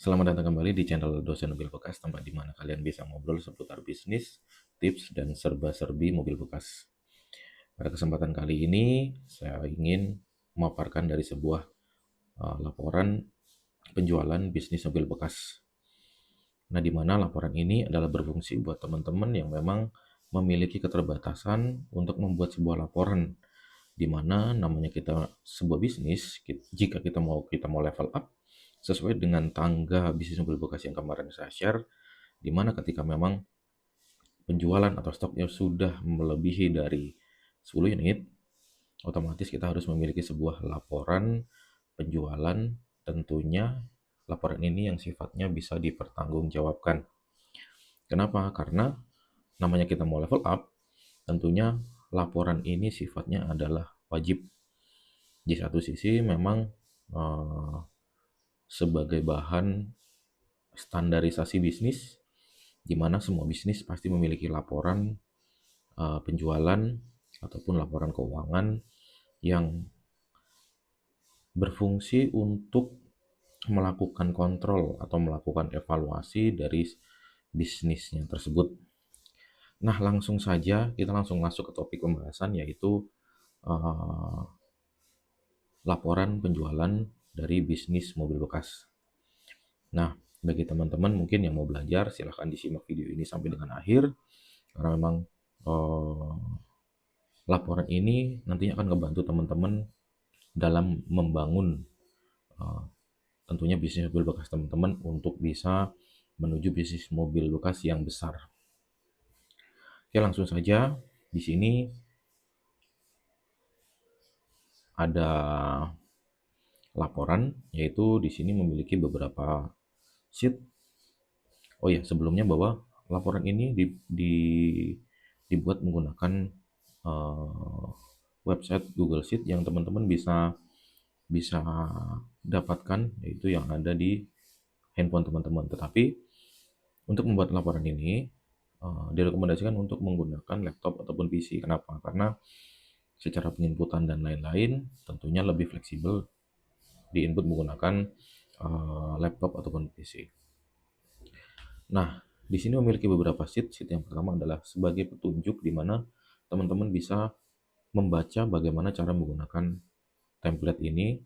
Selamat datang kembali di channel Dosen Mobil Bekas, tempat di mana kalian bisa ngobrol seputar bisnis, tips, dan serba-serbi mobil bekas. Pada kesempatan kali ini, saya ingin memaparkan dari sebuah laporan penjualan bisnis mobil bekas. Nah, di mana laporan ini adalah berfungsi buat teman-teman yang memang memiliki keterbatasan untuk membuat sebuah laporan, di mana namanya kita sebuah bisnis, jika kita mau level up sesuai dengan tangga bisnis mobil bekas yang kemarin saya share, di mana ketika memang penjualan atau stoknya sudah melebihi dari 10 unit, otomatis kita harus memiliki sebuah laporan penjualan. Tentunya laporan ini yang sifatnya bisa dipertanggungjawabkan. Kenapa? Karena namanya kita mau level up, tentunya laporan ini sifatnya adalah wajib. Di satu sisi memang sebagai bahan standarisasi bisnis, di mana semua bisnis pasti memiliki laporan penjualan ataupun laporan keuangan yang berfungsi untuk melakukan kontrol atau melakukan evaluasi dari bisnisnya tersebut. Nah, langsung saja kita langsung masuk ke topik pembahasan, yaitu laporan penjualan dari bisnis mobil bekas. Nah, bagi teman-teman mungkin yang mau belajar, silahkan disimak video ini sampai dengan akhir, karena memang laporan ini nantinya akan ngebantu teman-teman dalam membangun tentunya bisnis mobil bekas teman-teman untuk bisa menuju bisnis mobil bekas yang besar. Oke, langsung saja. Di sini ada laporan, yaitu di sini memiliki beberapa sheet. Oh ya, sebelumnya bahwa laporan ini dibuat menggunakan website Google Sheet yang teman-teman bisa dapatkan, yaitu yang ada di handphone teman-teman. Tetapi untuk membuat laporan ini direkomendasikan untuk menggunakan laptop ataupun PC. Kenapa? Karena secara penginputan dan lain-lain tentunya lebih fleksibel diinput menggunakan laptop ataupun PC. Nah, di sini memiliki beberapa sheet. Sheet yang pertama adalah sebagai petunjuk di mana teman-teman bisa membaca bagaimana cara menggunakan template ini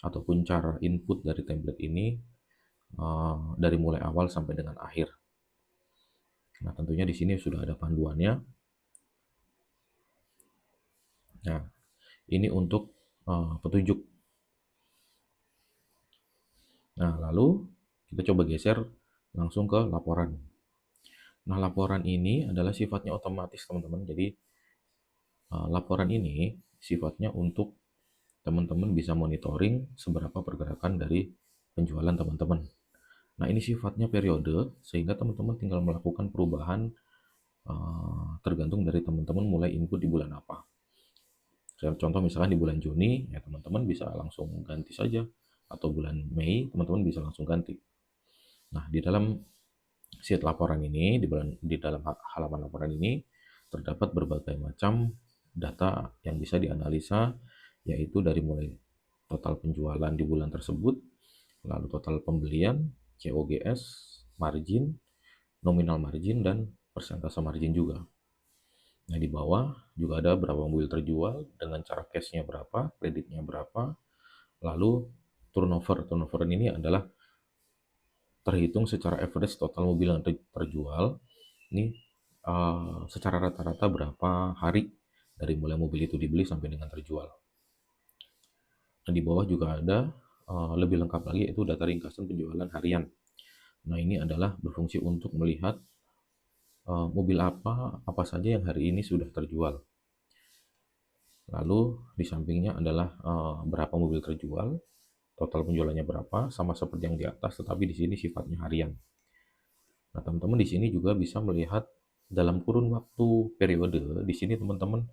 ataupun cara input dari template ini dari mulai awal sampai dengan akhir. Nah, tentunya di sini sudah ada panduannya. Nah, ini untuk petunjuk. Nah, lalu kita coba geser langsung ke laporan. Nah, laporan ini adalah sifatnya otomatis, teman-teman. Jadi, laporan ini sifatnya untuk teman-teman bisa monitoring seberapa pergerakan dari penjualan teman-teman. Nah, ini sifatnya periode, sehingga teman-teman tinggal melakukan perubahan tergantung dari teman-teman mulai input di bulan apa. Contoh misalkan di bulan Juni, ya teman-teman bisa langsung ganti saja. Atau bulan Mei, teman-teman bisa langsung ganti. Nah, di dalam sheet laporan ini, di dalam halaman laporan ini, terdapat berbagai macam data yang bisa dianalisa, yaitu dari mulai total penjualan di bulan tersebut, lalu total pembelian, COGS, margin, nominal margin, dan persentase margin juga. Nah, di bawah juga ada berapa mobil terjual, dengan cara cash-nya berapa, kreditnya berapa, lalu turnover. Turnover ini adalah terhitung secara average total mobil yang terjual. Ini secara rata-rata berapa hari dari mulai mobil itu dibeli sampai dengan terjual. Nah, di bawah juga ada lebih lengkap lagi, yaitu data ringkasan penjualan harian. Nah, ini adalah berfungsi untuk melihat mobil apa saja yang hari ini sudah terjual. Lalu di sampingnya adalah berapa mobil terjual, total penjualannya berapa, sama seperti yang di atas, tetapi di sini sifatnya harian. Nah, teman-teman di sini juga bisa melihat dalam kurun waktu periode. Di sini teman-teman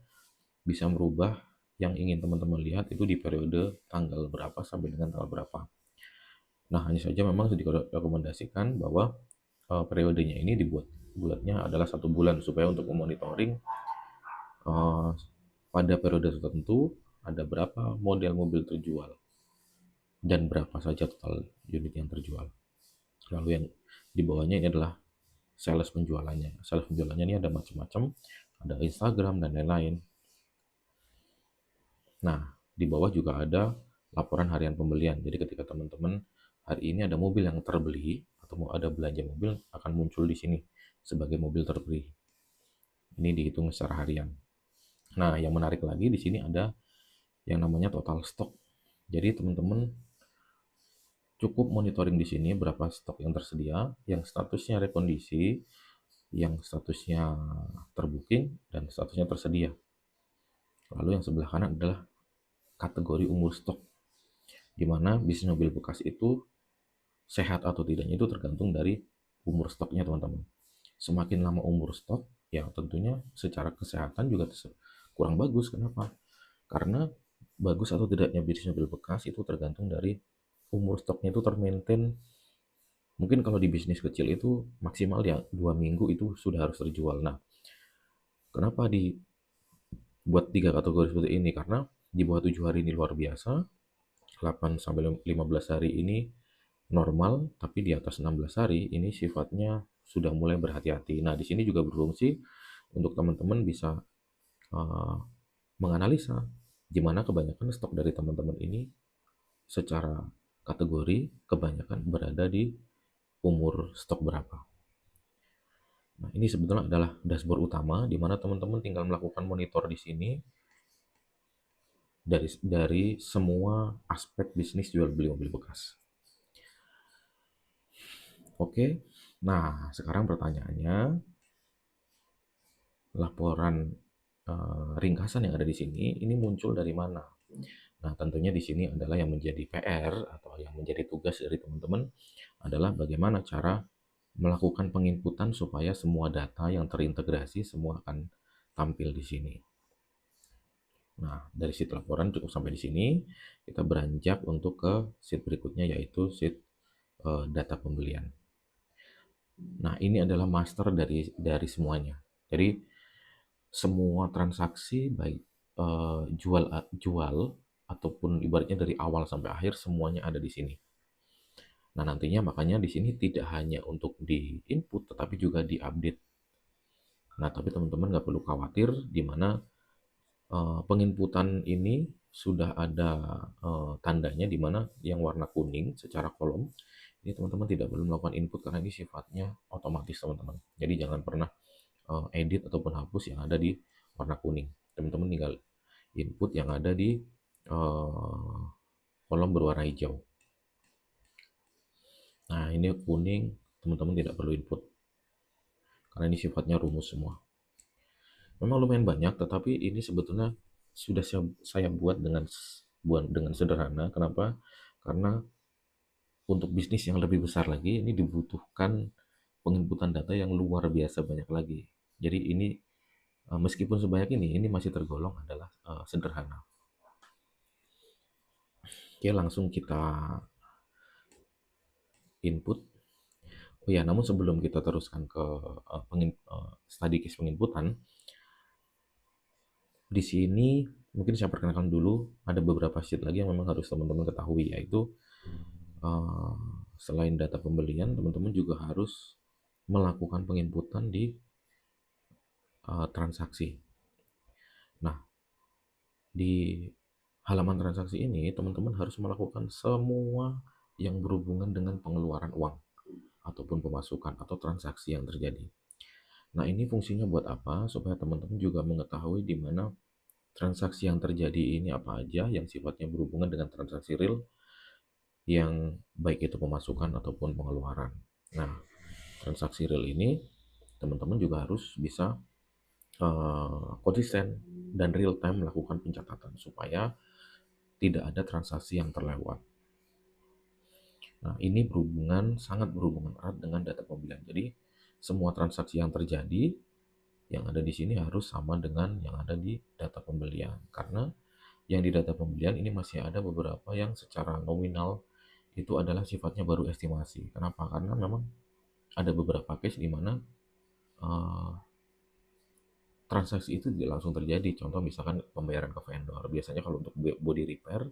bisa merubah yang ingin teman-teman lihat itu di periode tanggal berapa sampai dengan tanggal berapa. Nah, hanya saja memang direkomendasikan bahwa periodenya ini bulatnya adalah 1 bulan, supaya untuk memonitoring pada periode tertentu ada berapa model mobil terjual dan berapa saja total unit yang terjual. Lalu yang di bawahnya ini adalah sales penjualannya. Sales penjualannya ini ada macam-macam, ada Instagram dan lain-lain. Nah, di bawah juga ada laporan harian pembelian. Jadi ketika teman-teman hari ini ada mobil yang terbeli atau mau ada belanja mobil, akan muncul di sini sebagai mobil terbeli. Ini dihitung secara harian. Nah, yang menarik lagi di sini ada yang namanya total stok. Jadi teman-teman cukup monitoring di sini berapa stok yang tersedia, yang statusnya rekondisi, yang statusnya terbooking, dan statusnya tersedia. Lalu yang sebelah kanan adalah kategori umur stok, di mana bisnis mobil bekas itu sehat atau tidaknya itu tergantung dari umur stoknya teman-teman. Semakin lama umur stok, ya tentunya secara kesehatan juga kurang bagus. Kenapa? Karena bagus atau tidaknya bisnis mobil bekas itu tergantung dari umur stoknya itu termaintain. Mungkin kalau di bisnis kecil itu maksimal ya 2 minggu itu sudah harus terjual. Nah, kenapa dibuat 3 kategori seperti ini? Karena di bawah 7 hari ini luar biasa, 8 sampai 15 hari ini normal, tapi di atas 16 hari ini sifatnya sudah mulai berhati-hati. Nah, di sini juga berfungsi untuk teman-teman bisa uh, menganalisa di mana kebanyakan stok dari teman-teman ini secara kategori kebanyakan berada di umur stok berapa. Nah, ini sebetulnya adalah dashboard utama di mana teman-teman tinggal melakukan monitor di sini dari semua aspek bisnis jual beli mobil bekas. Oke. Nah, sekarang pertanyaannya, laporan ringkasan yang ada di sini ini muncul dari mana? Nah, tentunya di sini adalah yang menjadi PR atau yang menjadi tugas dari teman-teman adalah bagaimana cara melakukan penginputan supaya semua data yang terintegrasi semua akan tampil di sini. Nah, dari sheet laporan cukup sampai di sini. Kita beranjak untuk ke sheet berikutnya, yaitu sheet data pembelian. Nah, ini adalah master dari semuanya. Jadi semua transaksi baik jual ataupun ibaratnya dari awal sampai akhir semuanya ada di sini. Nah, nantinya makanya di sini tidak hanya untuk di input tetapi juga di update. Nah, tapi teman-teman nggak perlu khawatir di mana penginputan ini sudah ada tandanya di mana yang warna kuning secara kolom. Ini teman-teman tidak perlu melakukan input karena ini sifatnya otomatis teman-teman. Jadi jangan pernah edit ataupun hapus yang ada di warna kuning. Teman-teman tinggal input yang ada di kolom berwarna hijau. Nah, ini kuning, teman-teman tidak perlu input karena ini sifatnya rumus semua. Memang lumayan banyak, tetapi ini sebetulnya sudah saya buat dengan sederhana. Kenapa? Karena untuk bisnis yang lebih besar lagi ini dibutuhkan penginputan data yang luar biasa banyak lagi. Jadi ini meskipun sebanyak ini masih tergolong adalah sederhana. Oke, langsung kita input. Oh ya, namun sebelum kita teruskan ke study case penginputan, di sini mungkin saya perkenalkan dulu ada beberapa sheet lagi yang memang harus teman-teman ketahui, yaitu selain data pembelian, teman-teman juga harus melakukan penginputan di transaksi. Nah, di halaman transaksi ini teman-teman harus melakukan semua yang berhubungan dengan pengeluaran uang ataupun pemasukan atau transaksi yang terjadi. Nah, ini fungsinya buat apa? Supaya teman-teman juga mengetahui di mana transaksi yang terjadi ini apa aja yang sifatnya berhubungan dengan transaksi real yang baik itu pemasukan ataupun pengeluaran. Nah, transaksi real ini teman-teman juga harus bisa konsisten dan real time melakukan pencatatan supaya tidak ada transaksi yang terlewat. Nah, ini sangat berhubungan erat dengan data pembelian. Jadi, semua transaksi yang terjadi yang ada di sini harus sama dengan yang ada di data pembelian. Karena yang di data pembelian ini masih ada beberapa yang secara nominal itu adalah sifatnya baru estimasi. Kenapa? Karena memang ada beberapa case di mana transaksi itu tidak langsung terjadi. Contoh misalkan pembayaran ke vendor. Biasanya kalau untuk body repair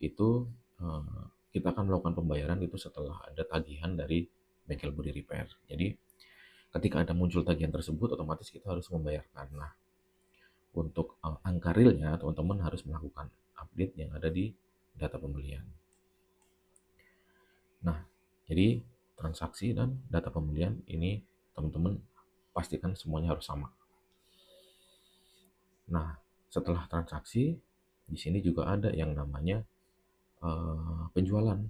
itu kita akan melakukan pembayaran itu setelah ada tagihan dari bengkel body repair. Jadi ketika ada muncul tagihan tersebut, otomatis kita harus membayarkan. Nah, untuk angka realnya, teman-teman harus melakukan update yang ada di data pembelian. Nah, jadi transaksi dan data pembelian ini teman-teman pastikan semuanya harus sama. Nah, setelah transaksi, di sini juga ada yang namanya penjualan.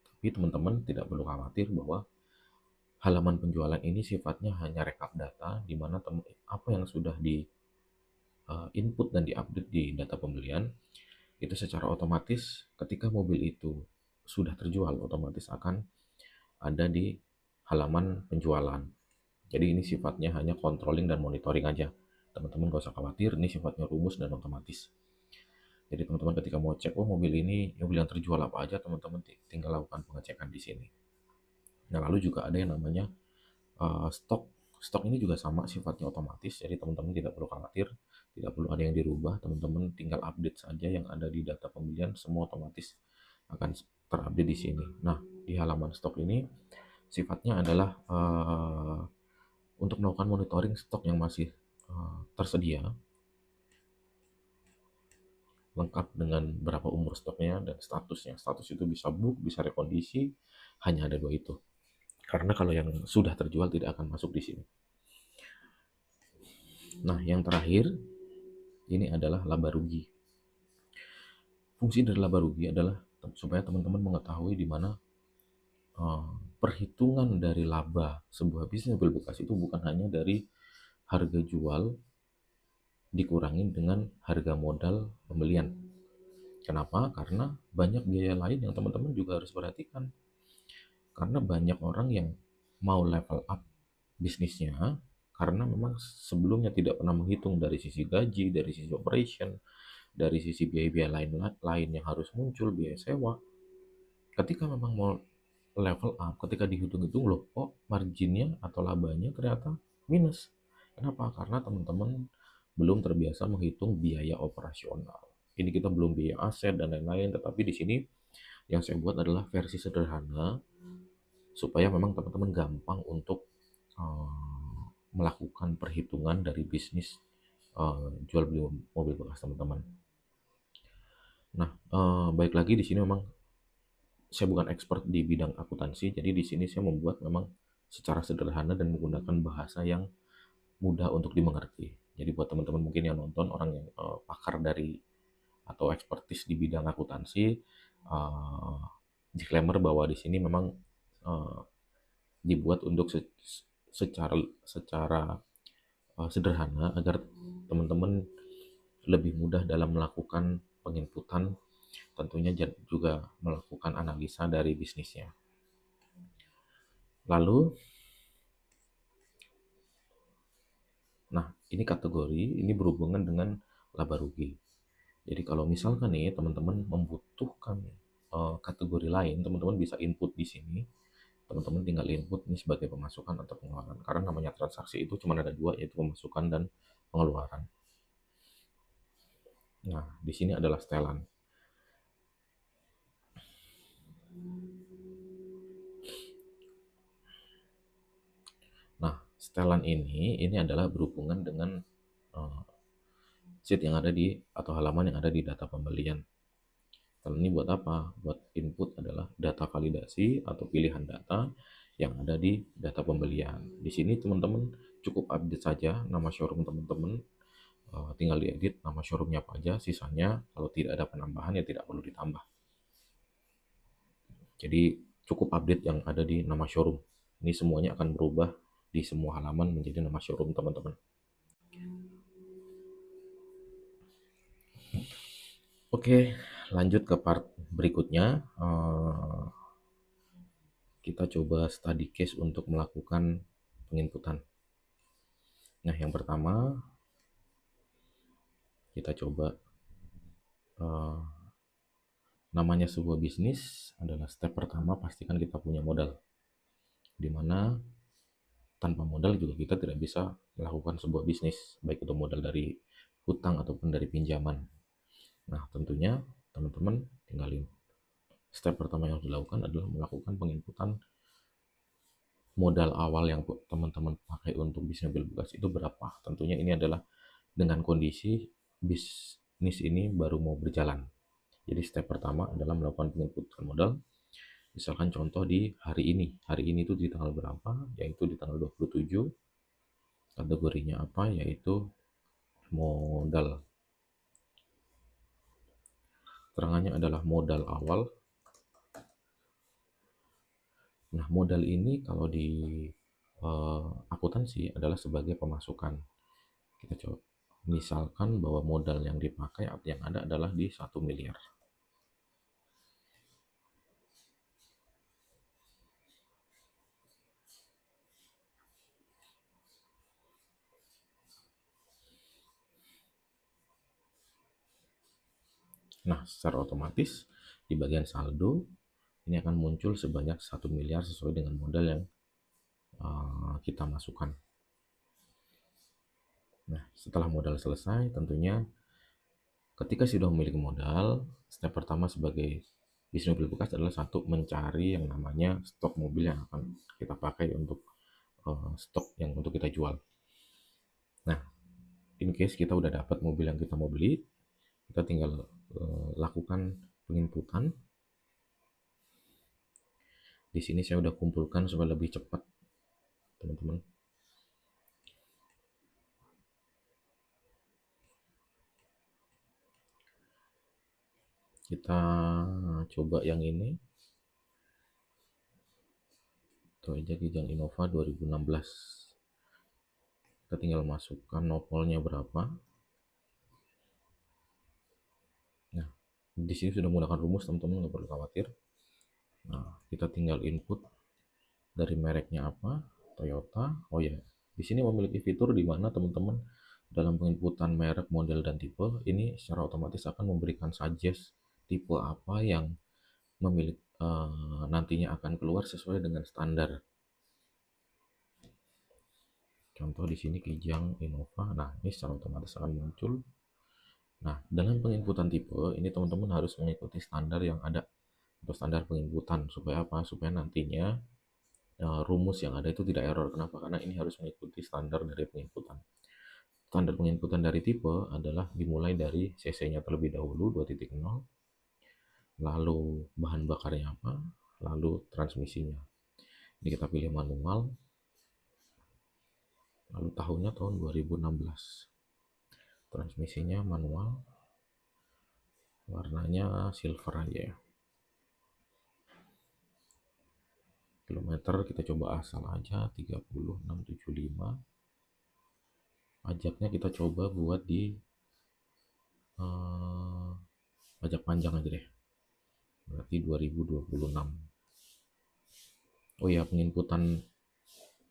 Tapi teman-teman tidak perlu khawatir bahwa halaman penjualan ini sifatnya hanya rekap data, di mana apa yang sudah di input dan diupdate di data pembelian itu secara otomatis ketika mobil itu sudah terjual otomatis akan ada di halaman penjualan. Jadi ini sifatnya hanya controlling dan monitoring aja. Teman-teman gak usah khawatir, ini sifatnya rumus dan otomatis. Jadi teman-teman ketika mau cek, oh mobil yang terjual apa aja, teman-teman tinggal lakukan pengecekan di sini. Nah, lalu juga ada yang namanya stok. Stok ini juga sama sifatnya otomatis, jadi teman-teman tidak perlu khawatir, tidak perlu ada yang dirubah, teman-teman tinggal update saja yang ada di data pembelian, semua otomatis akan terupdate di sini. Nah, di halaman stok ini sifatnya adalah untuk melakukan monitoring stok yang masih tersedia, lengkap dengan berapa umur stoknya dan statusnya. Status itu bisa book, bisa rekondisi, hanya ada 2 itu. Karena kalau yang sudah terjual tidak akan masuk di sini. Nah, yang terakhir ini adalah laba rugi. Fungsi dari laba rugi adalah supaya teman-teman mengetahui di mana perhitungan dari laba sebuah bisnis mobil bekas itu bukan hanya dari harga jual dikurangin dengan harga modal pembelian. Kenapa? Karena banyak biaya lain yang teman-teman juga harus perhatikan. Karena banyak orang yang mau level up bisnisnya karena memang sebelumnya tidak pernah menghitung dari sisi gaji, dari sisi operation, dari sisi biaya-biaya lain yang harus muncul, biaya sewa. Ketika memang mau level up, ketika dihitung-hitung loh, oh marginnya atau labanya ternyata minus. Kenapa? Karena teman-teman belum terbiasa menghitung biaya operasional. Ini kita belum biaya aset dan lain-lain, tetapi di sini yang saya buat adalah versi sederhana supaya memang teman-teman gampang untuk melakukan perhitungan dari bisnis jual beli mobil bekas teman-teman. Nah, baik lagi di sini memang saya bukan expert di bidang akuntansi, jadi di sini saya membuat memang secara sederhana dan menggunakan bahasa yang mudah untuk dimengerti. Jadi buat teman-teman mungkin yang nonton orang yang pakar dari atau expertise di bidang akuntansi, disclaimer bahwa di sini memang dibuat untuk secara sederhana agar teman-teman lebih mudah dalam melakukan penginputan, tentunya juga melakukan analisa dari bisnisnya. Lalu, nah ini kategori, ini berhubungan dengan laba rugi. Jadi kalau misalkan nih teman-teman membutuhkan kategori lain, teman-teman bisa input di sini. Teman-teman tinggal input ini sebagai pemasukan atau pengeluaran. Karena namanya transaksi itu cuma ada 2, yaitu pemasukan dan pengeluaran. Nah, di sini adalah setelan. Nah, setelan ini adalah berhubungan dengan sheet yang ada di atau halaman yang ada di data pembelian. Setelan ini buat apa? Buat input adalah data validasi atau pilihan data yang ada di data pembelian. Di sini teman-teman cukup update saja nama showroom teman-teman, tinggal diedit nama showroomnya apa aja, sisanya kalau tidak ada penambahan ya tidak perlu ditambah. Jadi cukup update yang ada di nama showroom. Ini semuanya akan berubah di semua halaman menjadi nama showroom teman-teman. Oke, lanjut ke part berikutnya. Kita coba study case untuk melakukan penginputan. Nah, yang pertama kita coba namanya sebuah bisnis adalah step pertama pastikan kita punya modal. Dimana tanpa modal juga kita tidak bisa melakukan sebuah bisnis, baik itu modal dari hutang ataupun dari pinjaman. Nah, tentunya teman-teman tinggalin. Step pertama yang harus dilakukan adalah melakukan penginputan modal awal yang teman-teman pakai untuk bisnis mobil bekas itu berapa. Tentunya ini adalah dengan kondisi bisnis ini baru mau berjalan. Jadi step pertama adalah melakukan penginputan modal. Misalkan contoh di hari ini. Hari ini itu di tanggal berapa? Yaitu di tanggal 27. Kategorinya apa? Yaitu modal. Terangannya adalah modal awal. Nah, modal ini kalau di akuntansi adalah sebagai pemasukan. Kita coba misalkan bahwa modal yang dipakai yang ada adalah di 1 miliar. Nah, secara otomatis di bagian saldo ini akan muncul sebanyak 1 miliar sesuai dengan modal yang kita masukkan. Nah, setelah modal selesai, tentunya ketika sudah memiliki modal, step pertama sebagai bisnis mobil bekas adalah satu, mencari yang namanya stok mobil yang akan kita pakai untuk stok yang untuk kita jual. Nah, in case kita udah dapat mobil yang kita mau beli, kita tinggal lakukan penginputan. Di sini saya udah kumpulkan supaya lebih cepat, teman-teman. Kita coba yang ini. Itu aja Kijang Innova 2016. Kita tinggal masukkan nopolnya berapa. Nah, di sini sudah menggunakan rumus, teman-teman nggak perlu khawatir. Nah, kita tinggal input dari mereknya apa, Toyota. Oh ya, di sini memiliki fitur di mana teman-teman dalam penginputan merek, model, dan tipe ini secara otomatis akan memberikan suggest tipe apa yang memiliki nantinya akan keluar sesuai dengan standar. Contoh di sini Kijang Innova. Nah, ini secara otomatis akan muncul. Nah, dengan penginputan tipe ini teman-teman harus mengikuti standar yang ada atau standar penginputan supaya apa? Supaya nantinya rumus yang ada itu tidak error. Kenapa? Karena ini harus mengikuti standar dari penginputan. Standar penginputan dari tipe adalah dimulai dari cc-nya terlebih dahulu 2.0, lalu bahan bakarnya apa, lalu transmisinya. Ini kita pilih manual, lalu tahunnya tahun 2016. Transmisinya manual, warnanya silver aja ya. Kilometer kita coba asal aja 30675. Pajaknya kita coba buat di pajak panjang aja deh, berarti 2026. Oh ya, penginputan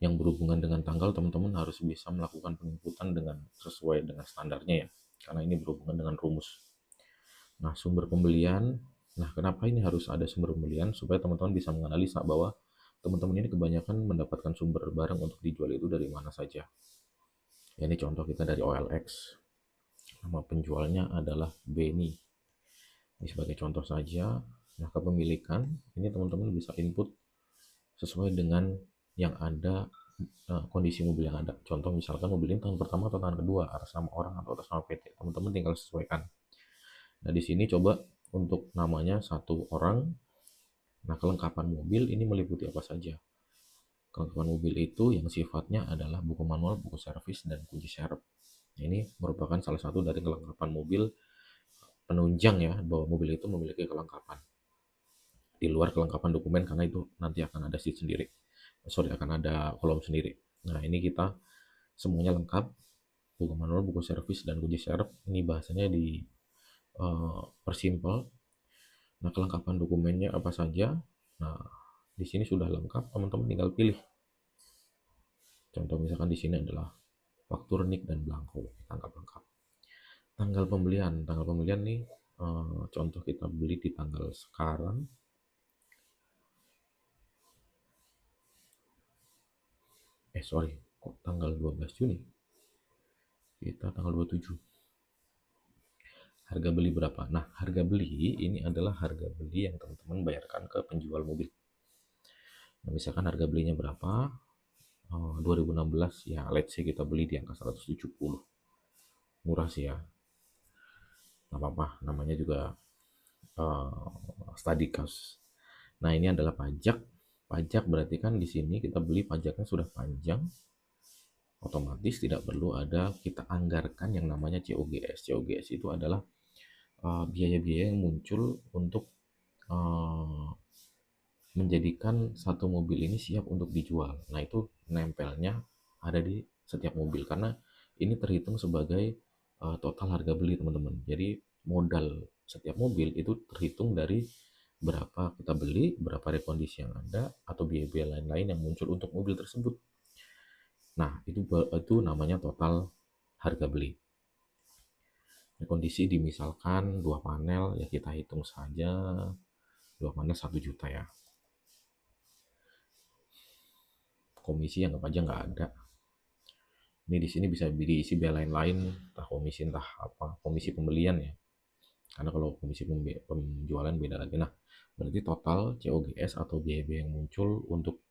yang berhubungan dengan tanggal teman-teman harus bisa melakukan penginputan dengan sesuai dengan standarnya ya, karena ini berhubungan dengan rumus. Nah, sumber pembelian. Nah, kenapa ini harus ada sumber pembelian? Supaya teman-teman bisa menganalisa bahwa teman-teman ini kebanyakan mendapatkan sumber barang untuk dijual itu dari mana saja. Ya, ini contoh kita dari OLX. Nama penjualnya adalah Benny. Ini sebagai contoh saja. Nah, kepemilikan ini teman-teman bisa input sesuai dengan yang ada, kondisi mobil yang ada. Contoh misalkan mobil ini tahun pertama atau tahun kedua, atas nama orang atau atas nama PT. Teman-teman tinggal sesuaikan. Nah, di sini coba untuk namanya satu orang. Nah, kelengkapan mobil ini meliputi apa saja? Kelengkapan mobil itu yang sifatnya adalah buku manual, buku servis, dan kunci serep. Ini merupakan salah satu dari kelengkapan mobil, penunjang ya bahwa mobil itu memiliki kelengkapan. Di luar kelengkapan dokumen, karena itu nanti akan ada sheet sendiri. Akan ada kolom sendiri. Nah, ini kita semuanya lengkap. Buku manual, buku servis, dan kunci serep. Ini bahasanya di persimpel. Nah, kelengkapan dokumennya apa saja? Nah, di sini sudah lengkap, teman-teman tinggal pilih. Contoh misalkan di sini adalah faktur, nik, dan blanko, tanggal lengkap. Tanggal pembelian nih, contoh kita beli di tanggal sekarang. Kok tanggal 12 Juni? Kita tanggal 27. Harga beli berapa? Nah, harga beli ini adalah harga beli yang teman-teman bayarkan ke penjual mobil. Nah, misalkan harga belinya berapa? 2016 ya, let's say kita beli di angka 170. Murah sih ya. Nggak apa-apa, namanya juga study cost. Nah, ini adalah pajak. Pajak berarti kan di sini kita beli pajaknya sudah panjang, otomatis tidak perlu ada kita anggarkan yang namanya COGS. COGS itu adalah biaya-biaya yang muncul untuk uh, menjadikan satu mobil ini siap untuk dijual. Nah, itu nempelnya ada di setiap mobil karena ini terhitung sebagai total harga beli, teman-teman. Jadi modal setiap mobil itu terhitung dari berapa kita beli, berapa rekondisi yang ada, atau biaya-biaya lain-lain yang muncul untuk mobil tersebut. Nah, itu namanya total harga beli. Rekondisi dimisalkan 2 panel, ya kita hitung saja 2 panel 1 juta ya. Komisi anggap aja nggak ada. Ini di sini bisa diisi biaya lain-lain, entah komisi entah apa, komisi pembelian ya. Karena kalau komisi penjualan beda lagi. Nah, berarti total COGS atau biaya-biaya yang muncul untuk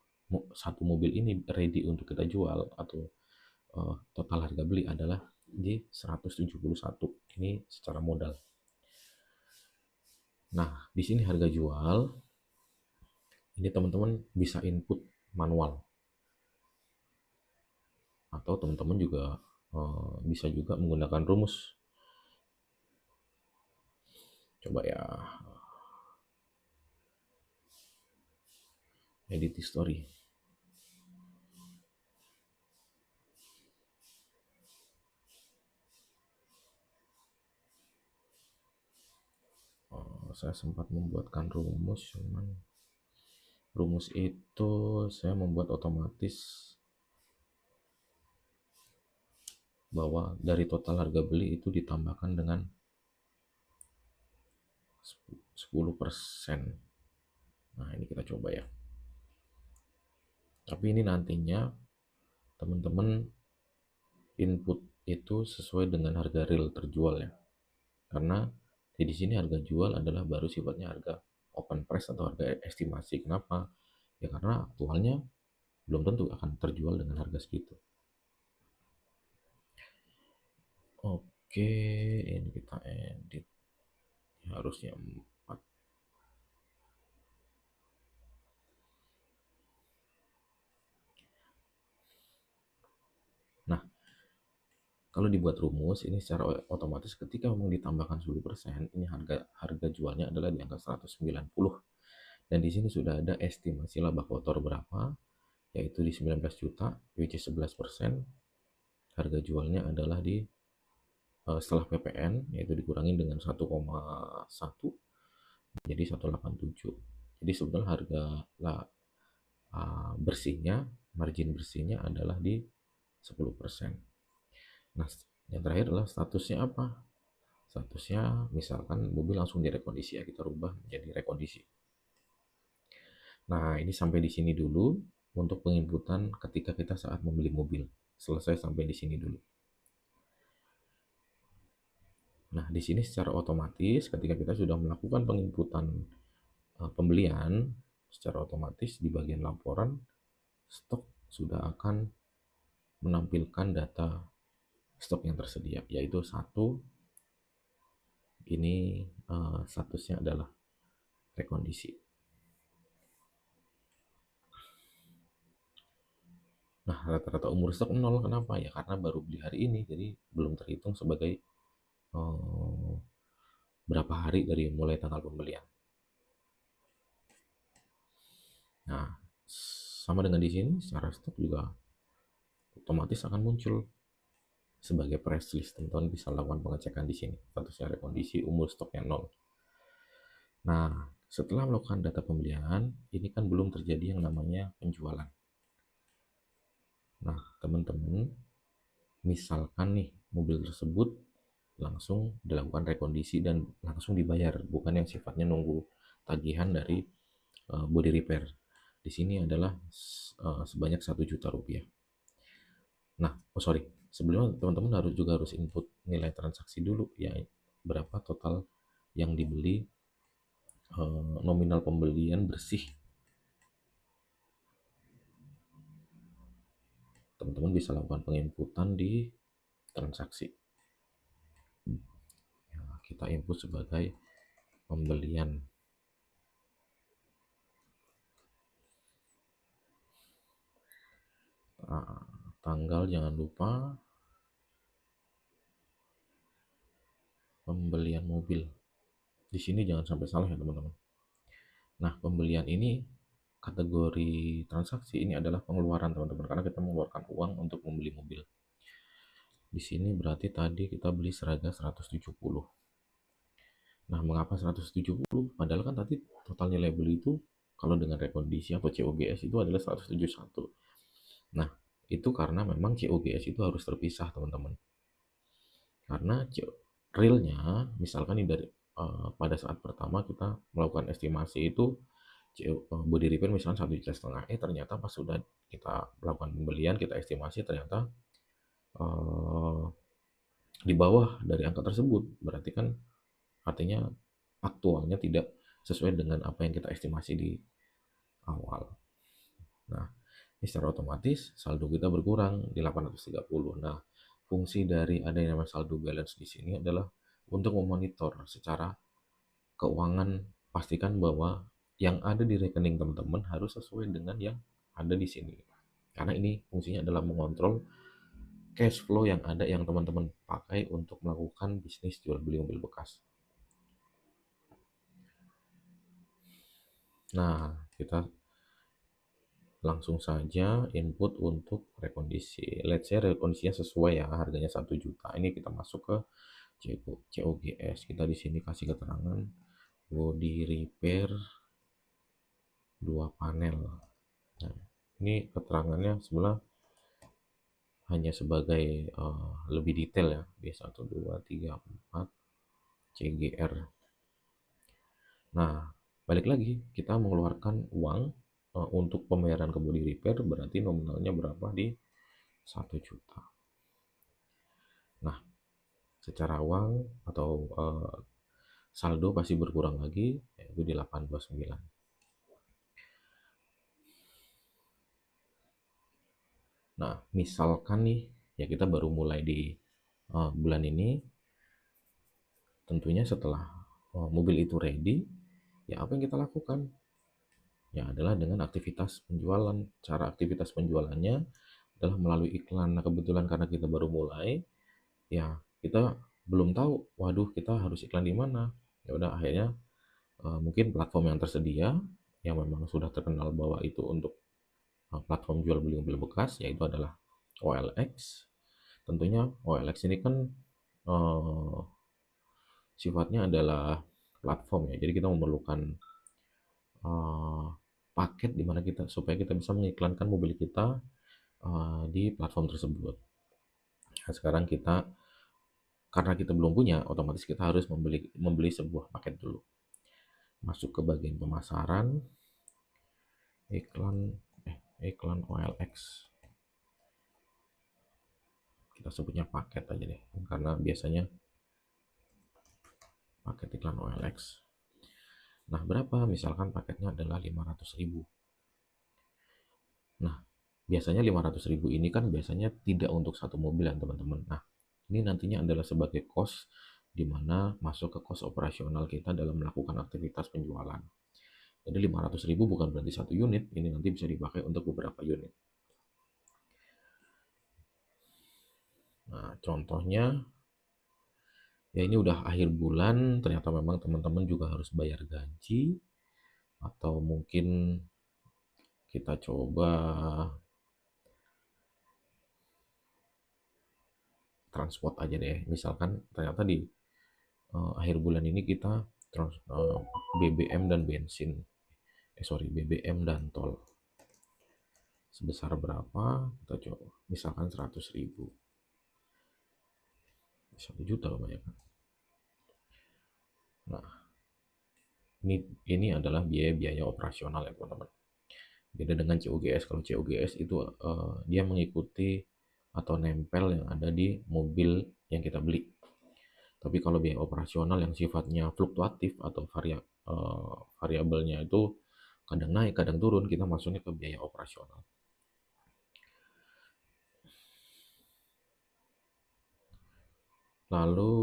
satu mobil ini ready untuk kita jual atau total harga beli adalah di 171. Ini secara modal. Nah, di sini harga jual ini teman-teman bisa input manual atau teman-teman juga bisa juga menggunakan rumus. Coba ya, edit history. Saya sempat membuatkan rumus, cuman rumus itu saya membuat otomatis bahwa dari total harga beli itu ditambahkan dengan 10%. Nah, ini kita coba ya. Tapi ini nantinya teman-teman input itu sesuai dengan harga real terjual ya. Karena di sini harga jual adalah baru sifatnya harga open price atau harga estimasi. Kenapa? Ya karena aktualnya belum tentu akan terjual dengan harga segitu. Oke, ini kita edit. Harusnya 4. Nah, kalau dibuat rumus ini secara otomatis ketika memang ditambahkan 10%, ini harga jualnya adalah di angka 190. Dan di sini sudah ada estimasi laba kotor berapa, yaitu di 19 juta, which is 11%. Harga jualnya adalah di setelah PPN, yaitu dikurangin dengan 1,1 jadi 187. Jadi sebenarnya harga bersihnya, margin bersihnya adalah di 10%. Nah, yang terakhir adalah statusnya apa? Statusnya misalkan mobil langsung direkondisi ya, kita rubah menjadi rekondisi. Nah, ini sampai di sini dulu untuk penginputan ketika kita saat membeli mobil. Selesai sampai di sini dulu. Nah, di sini secara otomatis ketika kita sudah melakukan penginputan pembelian, secara otomatis di bagian laporan stok sudah akan menampilkan data stok yang tersedia, yaitu 1, ini statusnya adalah rekondisi. Nah, rata-rata umur stok 0. Kenapa? Ya karena baru beli hari ini, jadi belum terhitung sebagai berapa hari dari mulai tanggal pembelian. Nah, sama dengan di sini, secara stok juga otomatis akan muncul sebagai press list. Teman-teman bisa lakukan pengecekan di sini. Statusnya rekondisi, umur stoknya 0. Nah, setelah melakukan data pembelian, ini kan belum terjadi yang namanya penjualan. Nah, teman-teman, misalkan nih mobil tersebut langsung dilakukan rekondisi dan langsung dibayar, bukan yang sifatnya nunggu tagihan dari body repair. Di sini adalah sebanyak 1 juta rupiah. Nah, sebelumnya teman-teman harus input nilai transaksi dulu ya, berapa total yang dibeli, nominal pembelian bersih teman-teman bisa lakukan penginputan di transaksi. Ya, kita input sebagai pembelian. Tanggal jangan lupa, pembelian mobil. Di sini jangan sampai salah ya teman-teman. Nah, pembelian ini kategori transaksi ini adalah pengeluaran teman-teman, karena kita mengeluarkan uang untuk membeli mobil. Di sini berarti tadi kita beli seharga 170. Nah, mengapa 170? Padahal kan tadi total nilai beli itu kalau dengan rekondisi atau COGS itu adalah 171. Nah, itu karena memang COGS itu harus terpisah teman-teman. Karena realnya, misalkan ini dari pada saat pertama kita melakukan estimasi itu body repair misalnya 1,5 juta, ternyata pas sudah kita melakukan pembelian, kita estimasi ternyata di bawah dari angka tersebut, berarti kan artinya aktualnya tidak sesuai dengan apa yang kita estimasi di awal. Nah, ini secara otomatis saldo kita berkurang di 830. Nah, fungsi dari ada yang namanya saldo balance di sini adalah untuk memonitor secara keuangan, pastikan bahwa yang ada di rekening teman-teman harus sesuai dengan yang ada di sini. Karena ini fungsinya adalah mengontrol cash flow yang ada yang teman-teman pakai untuk melakukan bisnis jual beli mobil bekas. Nah, kita langsung saja input untuk rekondisi. Let's say rekondisinya sesuai ya, harganya 1 juta. Ini kita masuk ke COGS. Kita di sini kasih keterangan body repair 2 panel. Nah, ini keterangannya sebelah hanya sebagai lebih detail ya. B1, 2, 3, 4 CGR. Nah, balik lagi kita mengeluarkan uang untuk pembayaran ke body repair, berarti nominalnya berapa di 1 juta. Nah, secara uang atau saldo pasti berkurang lagi, yaitu di 829. Nah, misalkan nih, ya kita baru mulai di bulan ini, tentunya setelah mobil itu ready, ya apa yang kita lakukan? Ya adalah dengan aktivitas penjualan. Cara aktivitas penjualannya adalah melalui iklan. Nah, kebetulan karena kita baru mulai, ya kita belum tahu, waduh kita harus iklan di mana. Ya udah akhirnya mungkin platform yang tersedia yang memang sudah terkenal bahwa itu untuk platform jual beli mobil bekas, yaitu adalah OLX. Tentunya OLX ini kan sifatnya adalah platform ya, jadi kita memerlukan paket di mana kita supaya kita bisa mengiklankan mobil kita di platform tersebut. Nah, sekarang kita karena kita belum punya, otomatis kita harus membeli sebuah paket dulu. Masuk ke bagian pemasaran, iklan OLX. Kita sebutnya paket aja deh, karena biasanya paket iklan OLX. Nah, berapa? Misalkan paketnya adalah 500.000. Nah, biasanya 500.000 ini kan biasanya tidak untuk satu mobil ya teman-teman. Nah, ini nantinya adalah sebagai cost di mana masuk ke cost operasional kita dalam melakukan aktivitas penjualan. Jadi 500.000 bukan berarti satu unit, ini nanti bisa dipakai untuk beberapa unit. Nah, contohnya, ya ini udah akhir bulan, ternyata memang teman-teman juga harus bayar gaji, atau mungkin kita coba transport aja deh. Misalkan ternyata di akhir bulan ini kita BBM dan bensin. BBM dan tol. Sebesar berapa? Kita coba. Misalkan 100.000. 1 juta kebanyakan. Nah, ini adalah biaya-biaya operasional ya teman-teman. Beda dengan COGS. Kalau COGS itu dia mengikuti atau nempel yang ada di mobil yang kita beli. Tapi kalau biaya operasional yang sifatnya fluktuatif atau variabelnya itu kadang naik, kadang turun, kita masuknya ke biaya operasional. Lalu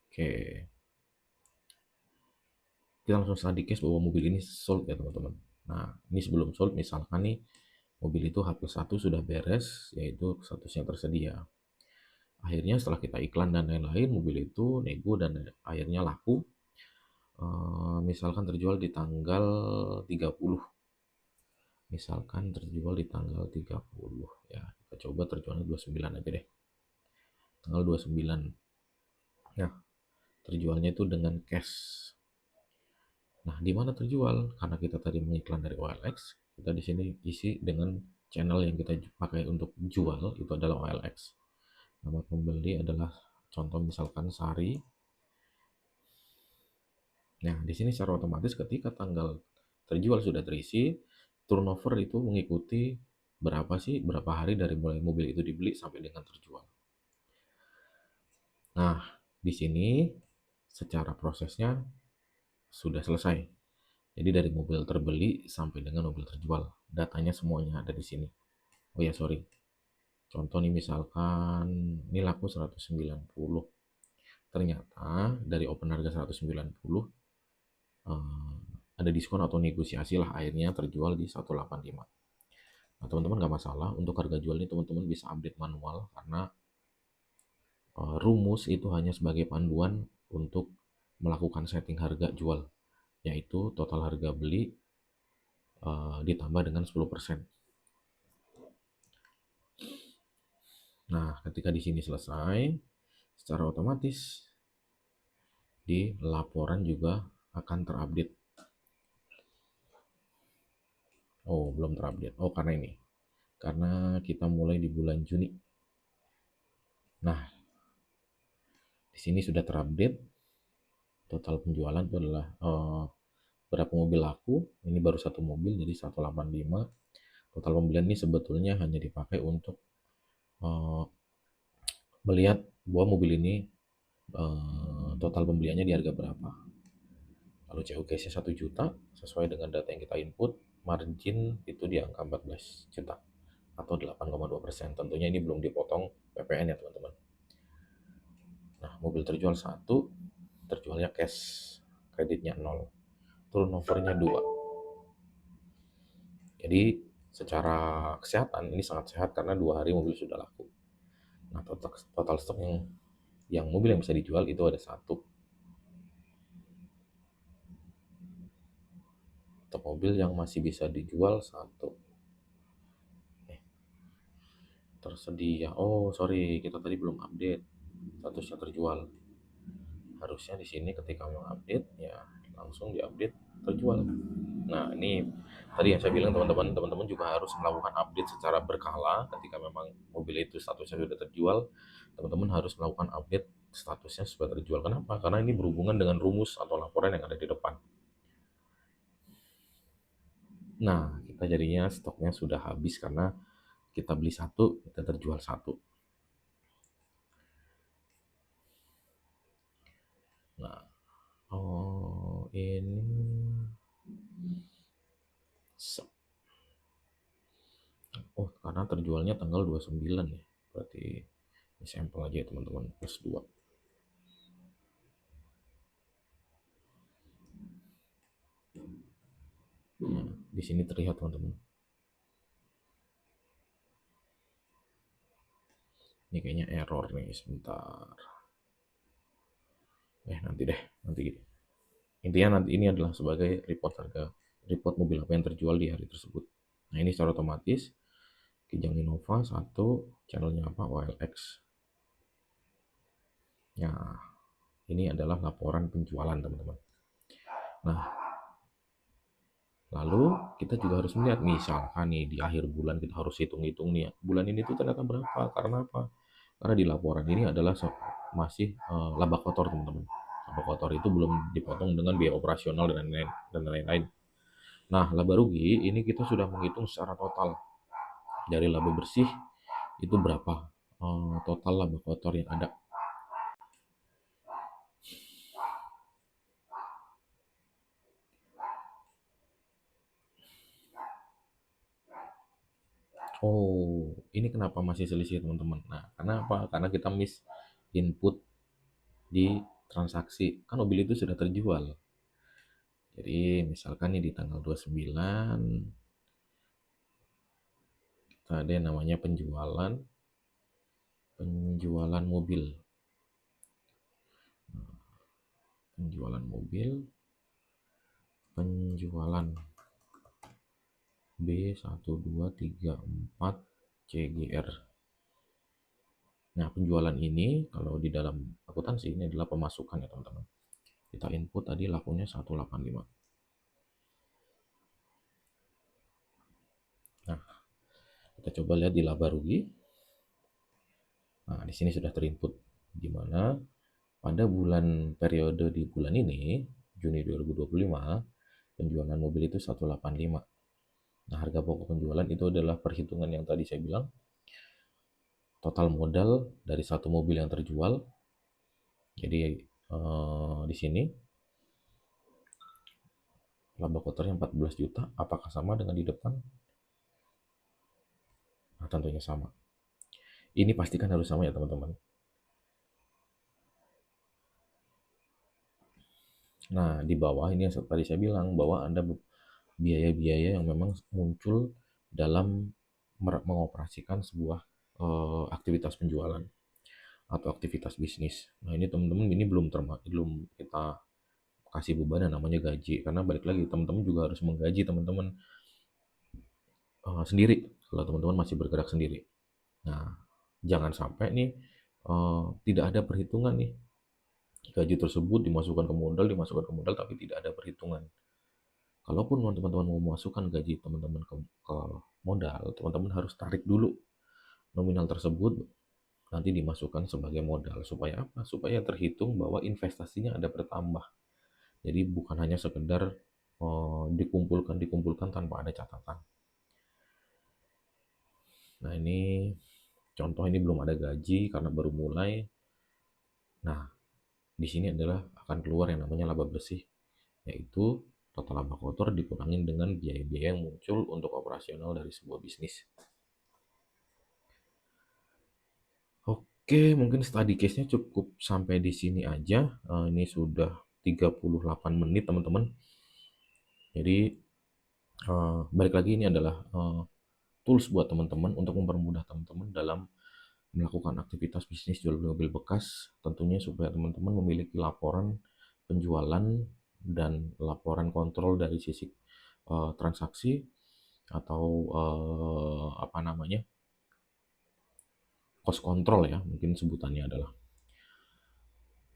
oke, kita langsung study case bahwa mobil ini sold ya teman-teman. Nah, ini sebelum sold misalkan nih mobil itu H+1 sudah beres, yaitu statusnya tersedia. Akhirnya setelah kita iklan dan lain-lain, mobil itu nego dan akhirnya laku. Misalkan terjual di tanggal 30. Misalkan terjual di tanggal 30 ya. Kita coba terjualnya 29 aja deh. Tanggal 29. Nah, terjualnya itu dengan cash. Nah, di mana terjual? Karena kita tadi mengiklan dari OLX, kita di sini isi dengan channel yang kita pakai untuk jual itu adalah OLX. Nama pembeli adalah contoh misalkan Sari. Nah, di sini secara otomatis ketika tanggal terjual sudah terisi, turnover itu mengikuti berapa hari dari mulai mobil itu dibeli sampai dengan terjual. Nah, di sini secara prosesnya sudah selesai. Jadi dari mobil terbeli sampai dengan mobil terjual, datanya semuanya ada di sini. Oh ya, sorry. Contoh nih misalkan ini laku 190. Ternyata dari open harga 190 ada diskon atau negosiasi lah, akhirnya terjual di 185. Nah, teman-teman nggak masalah untuk harga jual ini, teman-teman bisa update manual karena rumus itu hanya sebagai panduan untuk melakukan setting harga jual, yaitu total harga beli ditambah dengan 10%. Nah, ketika di sini selesai, secara otomatis di laporan juga akan terupdate. Oh, belum terupdate. Oh, karena ini. Karena kita mulai di bulan Juni. Nah, di sini sudah terupdate. Total penjualan itu adalah berapa mobil laku. Ini baru satu mobil, jadi 185. Total pembelian ini sebetulnya hanya dipakai untuk melihat bahwa mobil ini total pembeliannya di harga berapa. Lalu COGS-nya 1 juta, sesuai dengan data yang kita input, margin itu di angka 14 juta atau 8,2%. Tentunya ini belum dipotong PPN ya teman-teman. Nah, mobil terjual 1, terjualnya cash, kreditnya 0, turnovernya 2. Jadi secara kesehatan ini sangat sehat karena 2 hari mobil sudah laku. Nah, total stok yang mobil yang bisa dijual itu ada 1. Stok mobil yang masih bisa dijual 1. Tersedia. Oh, sorry, kita tadi belum update statusnya terjual. Harusnya di sini ketika mau update ya langsung diupdate terjual. Nah, ini tadi yang saya bilang teman-teman juga harus melakukan update secara berkala. Ketika memang mobil itu statusnya sudah terjual, teman-teman harus melakukan update statusnya sudah terjual. Kenapa? Karena ini berhubungan dengan rumus atau laporan yang ada di depan. Nah, kita jadinya stoknya sudah habis karena kita beli 1, kita terjual 1. Nah, oh ini oh karena terjualnya tanggal 29 ya. Berarti ini sampel aja ya teman-teman, plus 2. Nah, di sini terlihat teman-teman. Ini kayaknya error nih, sebentar. Nanti deh, nanti gitu. Intinya nanti ini adalah sebagai report mobil apa yang terjual di hari tersebut. Nah, ini secara otomatis Kijang Innova 1, channelnya apa? OLX. Nah, ini adalah laporan penjualan teman-teman. Nah, lalu kita juga harus melihat misalkan nih di akhir bulan kita harus hitung-hitung nih ya, bulan ini tuh ternyata berapa. Karena apa? Karena di laporan ini adalah masih laba kotor teman-teman. Laba kotor itu belum dipotong dengan biaya operasional dan lain-lain. Nah, laba rugi ini kita sudah menghitung secara total. Dari laba bersih itu berapa total laba kotor yang ada. Oh, ini kenapa masih selisih teman-teman? Nah, karena apa? Karena kita miss input di transaksi. Kan mobil itu sudah terjual. Jadi misalkan nih di tanggal 29 ada yang namanya penjualan mobil. Penjualan mobil, penjualan B1234 CGR. Nah, penjualan ini kalau di dalam akuntansi ini adalah pemasukan ya teman-teman. Kita input tadi lakunya 185. Nah, kita coba lihat di laba rugi. Nah, di sini sudah terinput di mana pada periode di bulan ini, Juni 2025, penjualan mobil itu 185. Nah, harga pokok penjualan itu adalah perhitungan yang tadi saya bilang, total modal dari satu mobil yang terjual. Jadi di sini laba kotornya 14 juta, apakah sama dengan di depan? Nah, tentunya sama. Ini pastikan harus sama ya teman-teman. Nah, di bawah ini yang tadi saya bilang bahwa ada biaya-biaya yang memang muncul dalam mengoperasikan sebuah aktivitas penjualan atau aktivitas bisnis. Nah, ini teman-teman ini belum kita kasih beban yang namanya gaji, karena balik lagi teman-teman juga harus menggaji teman-teman sendiri kalau teman-teman masih bergerak sendiri. Nah, jangan sampai nih tidak ada perhitungan nih, gaji tersebut dimasukkan ke modal tapi tidak ada perhitungan. Kalaupun teman-teman mau memasukkan gaji teman-teman ke modal, teman-teman harus tarik dulu nominal tersebut, nanti dimasukkan sebagai modal. Supaya apa? Supaya terhitung bahwa investasinya ada bertambah. Jadi bukan hanya sekedar dikumpulkan tanpa ada catatan. Nah, ini contoh, ini belum ada gaji karena baru mulai. Nah, di sini adalah akan keluar yang namanya laba bersih, yaitu total laba kotor dikurangin dengan biaya-biaya yang muncul untuk operasional dari sebuah bisnis. Oke, mungkin study case-nya cukup sampai di sini aja. Ini sudah 38 menit teman-teman. Jadi balik lagi, ini adalah tools buat teman-teman untuk mempermudah teman-teman dalam melakukan aktivitas bisnis jual beli mobil bekas, tentunya supaya teman-teman memiliki laporan penjualan dan laporan kontrol dari sisi transaksi atau apa namanya, cost control ya, mungkin sebutannya adalah.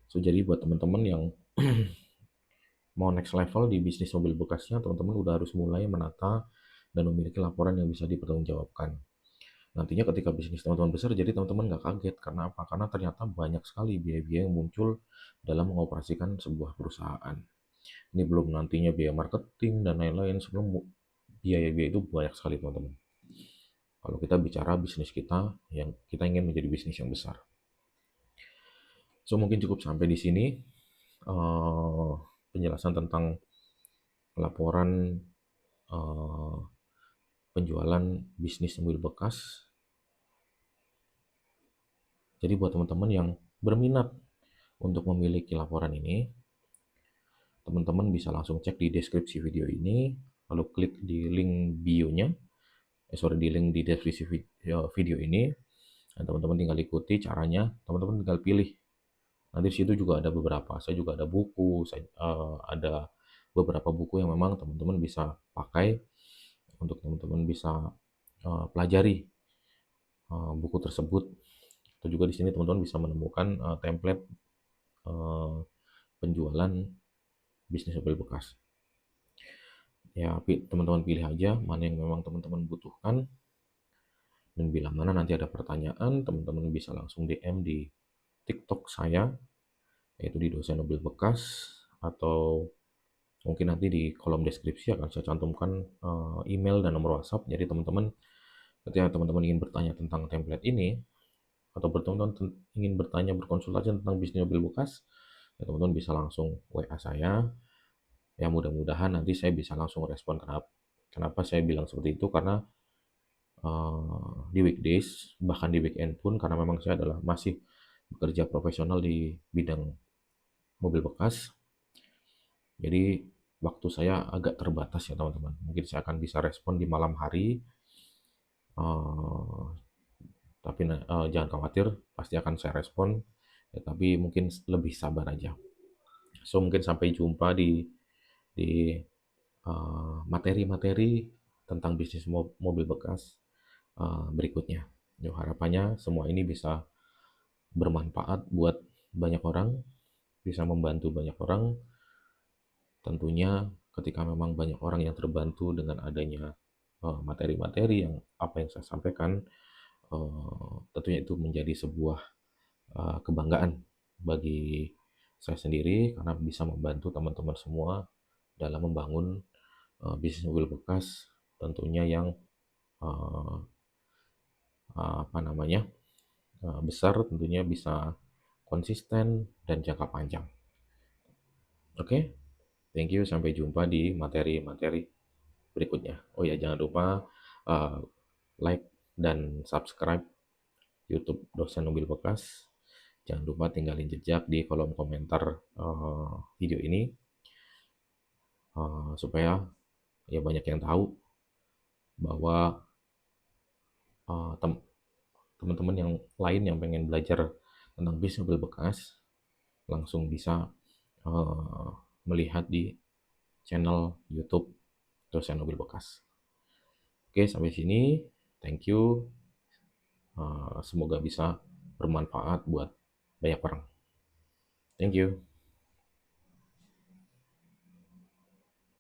So, jadi buat teman-teman yang mau next level di bisnis mobil bekasnya, teman-teman udah harus mulai menata dan memiliki laporan yang bisa dipertanggungjawabkan. Nantinya ketika bisnis teman-teman besar, jadi teman-teman nggak kaget. Karena apa? Karena ternyata banyak sekali biaya-biaya yang muncul dalam mengoperasikan sebuah perusahaan. Ini belum nantinya biaya marketing dan lain-lain. Sebelum biaya-biaya itu banyak sekali teman-teman. Kalau kita bicara bisnis kita, yang kita ingin menjadi bisnis yang besar. So, mungkin cukup sampai di sini penjelasan tentang laporan penjualan bisnis mobil bekas. Jadi buat teman-teman yang berminat untuk memiliki laporan ini, teman-teman bisa langsung cek di deskripsi video ini, lalu klik di link bio-nya, di link di deskripsi video ini, dan teman-teman tinggal ikuti caranya, teman-teman tinggal pilih. Nanti di situ juga ada beberapa, saya juga ada buku, ada beberapa buku yang memang teman-teman bisa pakai untuk teman-teman bisa pelajari buku tersebut. Atau juga di sini teman-teman bisa menemukan template penjualan bisnis mobil bekas. Ya, teman-teman pilih aja mana yang memang teman-teman butuhkan. Dan bila mana nanti ada pertanyaan, teman-teman bisa langsung DM di TikTok saya, yaitu di Dosen Mobil Bekas, atau mungkin nanti di kolom deskripsi akan saya cantumkan email dan nomor WhatsApp. Jadi teman-teman, ketika teman-teman ingin bertanya tentang template ini, atau teman-teman ingin bertanya, berkonsultasi tentang bisnis mobil bekas, ya teman-teman bisa langsung WA saya. Ya, mudah-mudahan nanti saya bisa langsung respon. Kenapa saya bilang seperti itu? Karena di weekdays, bahkan di weekend pun, karena memang saya adalah masih bekerja profesional di bidang mobil bekas. Jadi waktu saya agak terbatas ya teman-teman. Mungkin saya akan bisa respon di malam hari, eh, tapi jangan khawatir, pasti akan saya respon. Ya, tapi mungkin lebih sabar aja. So mungkin sampai jumpa di materi-materi tentang bisnis mobil bekas berikutnya. Yo, harapannya semua ini bisa bermanfaat buat banyak orang, bisa membantu banyak orang. Tentunya ketika memang banyak orang yang terbantu dengan adanya materi-materi yang apa yang saya sampaikan, tentunya itu menjadi sebuah kebanggaan bagi saya sendiri karena bisa membantu teman-teman semua dalam membangun bisnis mobil bekas, tentunya yang uh, apa namanya besar, tentunya bisa konsisten dan jangka panjang. Oke, thank you. Sampai jumpa di materi-materi berikutnya. Oh ya, jangan lupa uh, like dan subscribe YouTube Dosen Mobil Bekas. Jangan lupa tinggalin jejak di kolom komentar video ini supaya ya banyak yang tahu bahwa uh, teman-teman yang lain yang pengen belajar tentang bisnis mobil bekas langsung bisa uh, melihat di channel YouTube Dosen Mobil Bekas. Oke, sampai sini. Thank you. Semoga bisa bermanfaat buat banyak orang. Thank you.